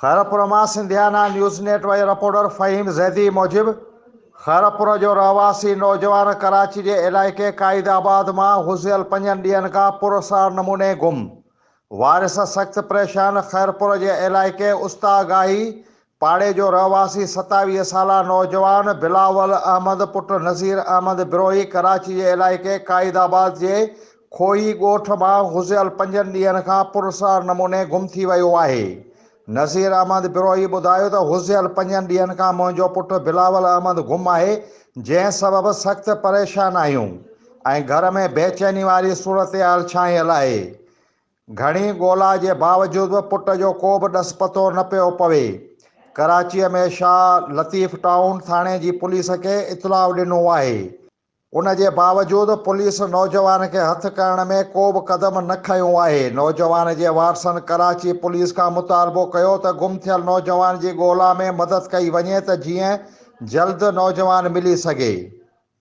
खैरपुर मां सिंधियाना news network reporter फ़हीम ज़ैदी मूजिब खैरपुर जो रहवासी नौजवान कराची के इलाइक़े काइदाबाद मां गुज़िरियल 5 ॾींहनि खां पुरसार नमूने गुम। वारिस सख़्त परेशान। खैरपुर के इलाइक़े उस्तागाही पाड़े जो रहवासी 27 साला नौजवान बिलावल अहमद पुट नज़ीर अहमद बिरोही कराची के इलाइक़े काइदाबाद के खोई ॻोठ मां गुज़िरियल 5 ॾींहनि खां पुरसार नमूने गुम थी वियो आहे। नज़ीर अहमद बिरोही ॿुधायो त गुज़िरियल 5 ॾींहनि खां मुंहिंजो पुटु बिलावल अहमद गुम आहे, जंहिं सबबि सख़्त परेशान आहियूं ऐं घर में बेचैनी वारी सूरतहाल छांइयल आहे। घणी ॻोल्हा जे बावजूदि बि पुट जो को बि ॾस पतो न पियो पवे। कराचीअ में शाह लतीफ़ टाउन थाणे जी पुलिस खे इतलाउ ॾिनो आहे। उन जे बावजूदि पुलिस नौजवान खे हथु करण में को बि क़दम न खंयो आहे। नौजवान जे वारसनि कराची पुलिस खां मुतालबो कयो त गुम थियल नौजवान जी ॻोल्हा में मदद कई वञे त जीअं जल्द नौजवान मिली सघे।